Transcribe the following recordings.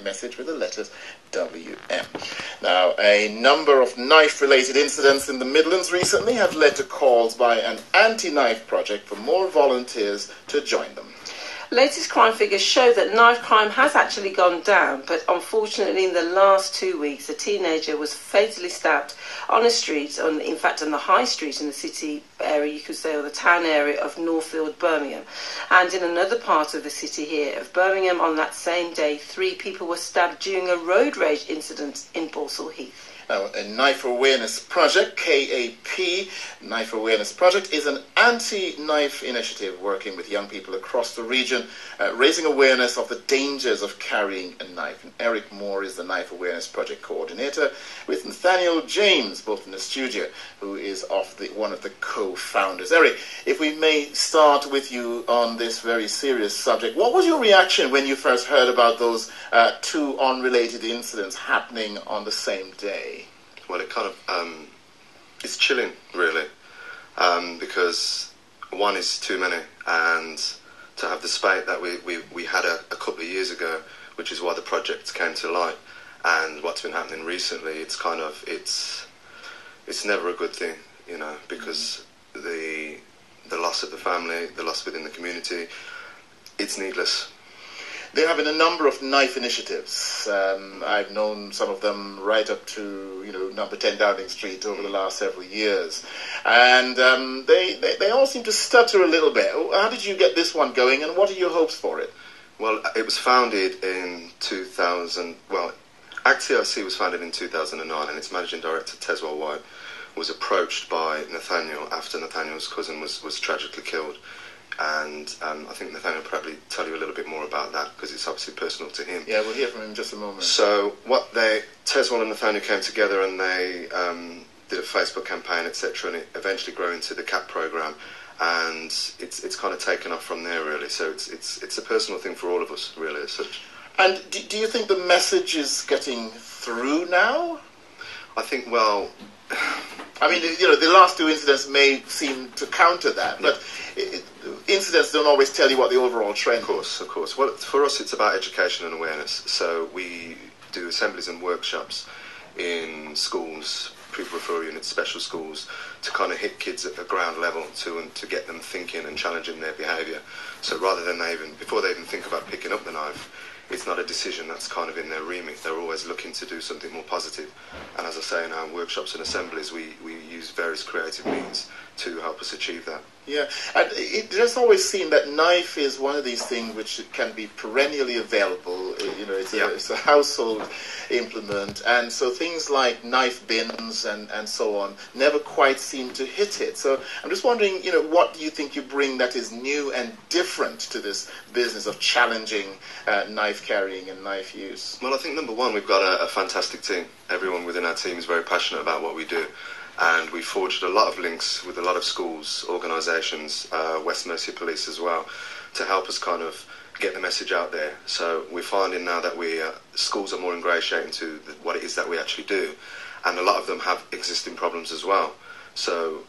message with the letters WM. Now, a number of knife-related incidents in the Midlands recently have led to calls by an anti-knife project for more volunteers to join them. Latest crime figures show that knife crime has actually gone down, but unfortunately in the last 2 weeks a teenager was fatally stabbed on a street, in fact on the high street in the city area, you could say, or the town area of Northfield, Birmingham. And in another part of the city here of Birmingham on that same day, 3 people were stabbed during a road rage incident in Balsall Heath. Now, a Knife Awareness Project, KAP, Knife Awareness Project, is an anti-knife initiative working with young people across the region, raising awareness of the dangers of carrying a knife. And Eric Moore is the Knife Awareness Project coordinator, with Nathaniel James, both in the studio, who is one of the co-founders. Eric, if we may start with you on this very serious subject, what was your reaction when you first heard about those 2 unrelated incidents happening on the same day? Well, it kind of, it's chilling, really, because one is too many, and to have the spate that we had a couple of years ago, which is why the project came to light, and what's been happening recently, it's kind of, it's never a good thing, you know, because the loss of the family, the loss within the community, it's needless. They're having a number of knife initiatives. I've known some of them right up to, number 10 Downing Street over the last several years. And they all seem to stutter a little bit. How did you get this one going, and what are your hopes for it? Well, it was founded in 2000. Well, ACTIOC was founded in 2009, and its managing director, Teswell White, was approached by Nathaniel after Nathaniel's cousin was tragically killed. And I think Nathaniel will probably tell you a little bit more about that, because it's obviously personal to him. Yeah, we'll hear from him in just a moment. So Teswell and Nathaniel came together, and they did a Facebook campaign, etc., and it eventually grew into the KAP program, and it's kind of taken off from there, really. So it's a personal thing for all of us, really, as such. And do you think the message is getting through now? I think, well, I mean, the last 2 incidents may seem to counter that, but incidents don't always tell you what the overall trend is. Of course. Well, for us, it's about education and awareness. So we do assemblies and workshops in schools, pupil referral units, special schools, to kind of hit kids at the ground level to get them thinking and challenging their behaviour. So rather than before they even think about picking up the knife, it's not a decision that's kind of in their remit. They're always looking to do something more positive. And as I say, in our workshops and assemblies, we use various creative means to help us achieve that. Yeah, and it just always seemed that knife is one of these things which can be perennially available. It's a household implement, and so things like knife bins and so on never quite seem to hit it. So I'm just wondering, what do you think you bring that is new and different to this business of challenging knife carrying and knife use? Well, I think number one, we've got a fantastic team. Everyone within our team is very passionate about what we do. And we forged a lot of links with a lot of schools, organisations, West Mercia Police as well, to help us kind of get the message out there. So we're finding now that schools are more ingratiating to what it is that we actually do, and a lot of them have existing problems as well. So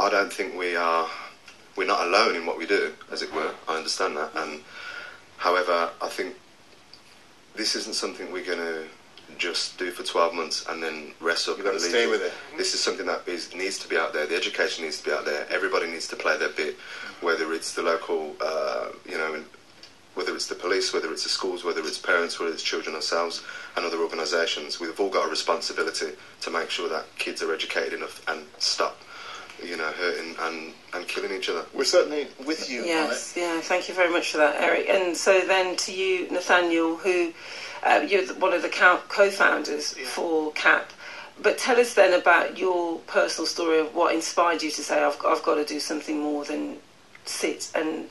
I don't think we're not alone in what we do, as it were. I understand that, and however, I think this isn't something we're going to just do for 12 months and then rest up. You've got to stay with it. This is something that needs to be out there. The education needs to be out there. Everybody needs to play their bit, whether it's the local, whether it's the police, whether it's the schools, whether it's parents, whether it's children ourselves and other organisations. We've all got a responsibility to make sure that kids are educated enough and stop hurting and killing each other. We're certainly with you on it. Yes, yeah, thank you very much for that, Eric. And so then to you, Nathaniel, who you're one of the co-founders for KAP. But tell us then about your personal story of what inspired you to say, I've got to do something more than sit and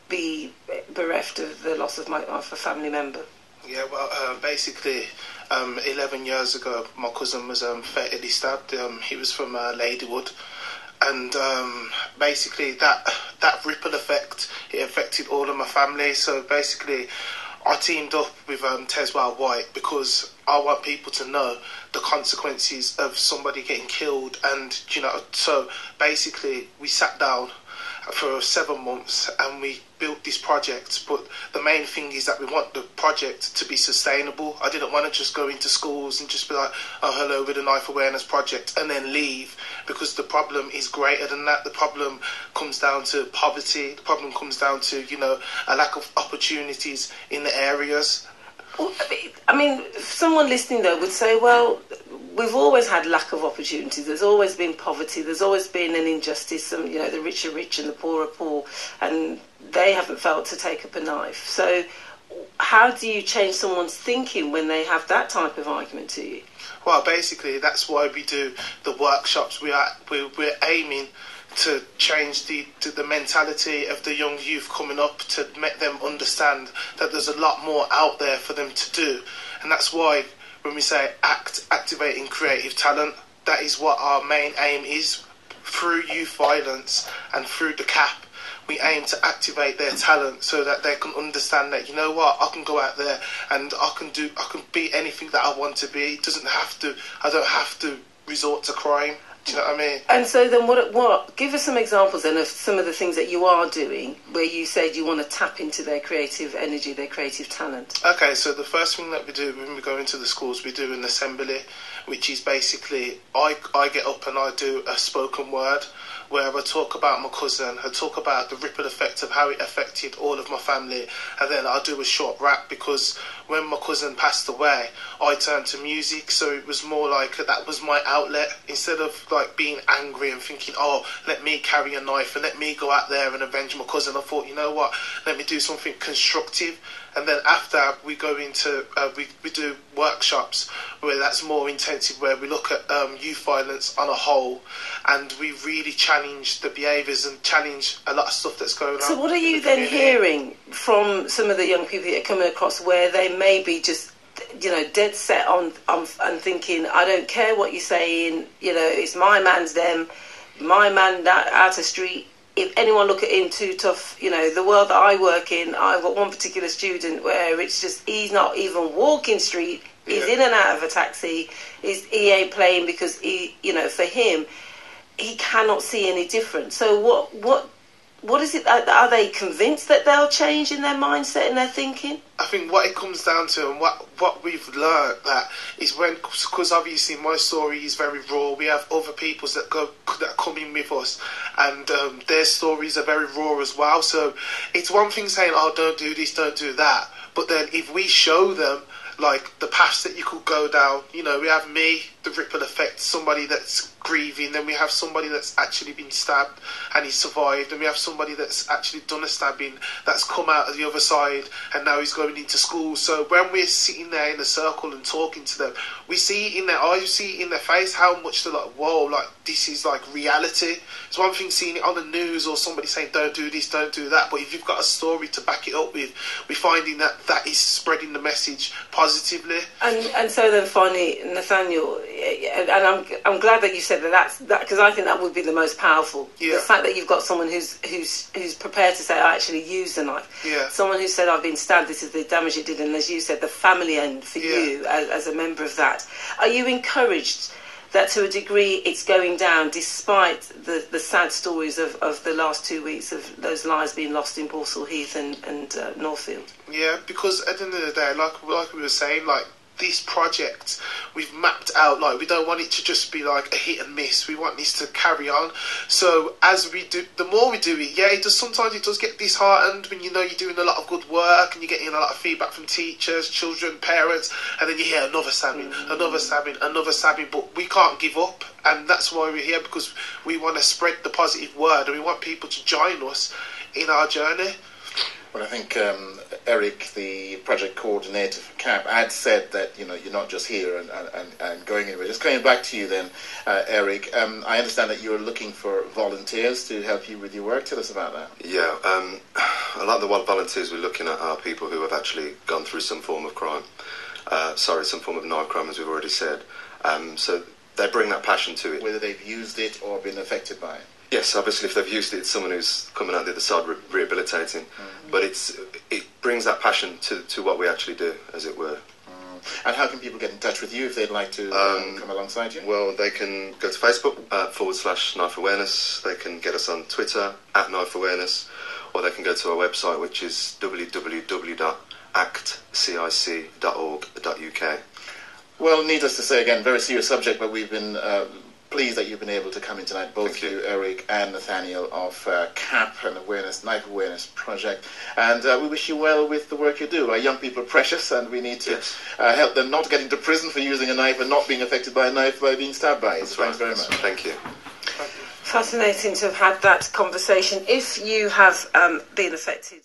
be bereft of the loss of a family member. Yeah, well, basically, 11 years ago, my cousin was fatally stabbed. He was from Ladywood. And basically, that ripple effect, it affected all of my family. So basically, I teamed up with Teswell White because I want people to know the consequences of somebody getting killed. And, so basically we sat down for 7 months, and we built this project. But the main thing is that we want the project to be sustainable. I didn't want to just go into schools and just be like, oh, hello, with a knife awareness project, and then leave, because the problem is greater than that. The problem comes down to poverty. The problem comes down to, you know, a lack of opportunities in the areas. Well, I mean, someone listening though would say, well, we've always had lack of opportunities. There's always been poverty. There's always been an injustice. Some, you know, the rich are rich and the poor are poor, and they haven't felt to take up a knife. So, how do you change someone's thinking when they have that type of argument to you? Well, basically, that's why we do the workshops. We're aiming to change the mentality of the young youth coming up, to make them understand that there's a lot more out there for them to do. And that's why when we say activating creative talent, that is what our main aim is. Through youth violence and through the KAP, we aim to activate their talent so that they can understand that, you know what, I can go out there and I can be anything that I want to be. I don't have to resort to crime. Do you know what I mean? And so then what give us some examples then of some of the things that you are doing where you said you want to tap into their creative energy, their creative talent. Okay, so the first thing that we do when we go into the schools, we do an assembly, which is basically I get up and I do a spoken word where I talk about my cousin, I talk about the ripple effect of how it affected all of my family, and then I'll do a short rap, because when my cousin passed away, I turned to music, so it was more like that was my outlet. Instead of like being angry and thinking, oh, let me carry a knife and let me go out there and avenge my cousin, I thought, you know what, let me do something constructive. And then after we go into, we do workshops where that's more intensive, where we look at youth violence on a whole, and we really challenge the behaviours and challenge a lot of stuff that's going on. So what are you then hearing from some of the young people that are coming across where they may be just, you know, dead set on and thinking, I don't care what you're saying, you know, it's my man's them, my man out the street. If anyone look at him too tough, you know, the world that I work in, I've got one particular student where it's just, he's not even walking street, he's in and out of a taxi, he ain't playing because he, you know, for him, he cannot see any difference. So what is it, are they convinced that they'll change in their mindset and their thinking? I think what it comes down to, and what we've learned, that is because obviously my story is very raw, we have other peoples that come in with us, and their stories are very raw as well. So it's one thing saying, oh, don't do this, don't do that, but then if we show them like the paths that you could go down, you know, we have me, the ripple effect, somebody that's grieving, then we have somebody that's actually been stabbed and he survived, and we have somebody that's actually done a stabbing that's come out of the other side and now he's going into school. So when we're sitting there in a circle and talking to them, we see it in their eyes, you see it in their face, how much they're like, whoa, like this is like reality. It's one thing seeing it on the news or somebody saying don't do this, don't do that, but if you've got a story to back it up with, we're finding that is spreading the message positively. And so then finally, Nathaniel, and I'm glad that you said that, because I think that would be the most powerful. Yeah. The fact that you've got someone who's prepared to say, I actually used the knife. Yeah. Someone who said, I've been stabbed, this is the damage it did, and as you said, the family end for you as a member of that. Are you encouraged that to a degree it's going down, despite the sad stories of the last 2 weeks of those lives being lost in Borsall Heath and Northfield? Yeah, because at the end of the day, like we were saying, like this project we've mapped out, like we don't want it to just be like a hit and miss. We want this to carry on. So as we do, the more we do it, sometimes it does get disheartened when you know you're doing a lot of good work and you're getting a lot of feedback from teachers, children, parents, and then you hear another stabbing, another stabbing, but we can't give up, and that's why we're here, because we want to spread the positive word and we want people to join us in our journey. Well, I think Eric, the project coordinator for KAP, had said that, you know, you're not just here and going anywhere. Just coming back to you then, Eric, I understand that you're looking for volunteers to help you with your work. Tell us about that. Yeah, a lot of the volunteers we're looking at are people who have actually gone through some form of crime. Some form of knife crime, as we've already said. So they bring that passion to it. Whether they've used it or been affected by it. Yes, obviously if they've used it, it's someone who's coming out the other side rehabilitating. But it brings that passion to what we actually do, as it were. And how can people get in touch with you if they'd like to come alongside you? Well, they can go to Facebook /Knife Awareness. They can get us on Twitter @Knife Awareness, or they can go to our website, which is www.actcic.org.uk. Well, needless to say, again, very serious subject, but we've been pleased that you've been able to come in tonight, both you, Eric and Nathaniel, of KAP, an Knife Awareness Project. And we wish you well with the work you do. Our young people are precious, and we need to help them not get into prison for using a knife and not being affected by a knife by being stabbed by it. That's Thanks very much. Thank you. Fascinating to have had that conversation. If you have been affected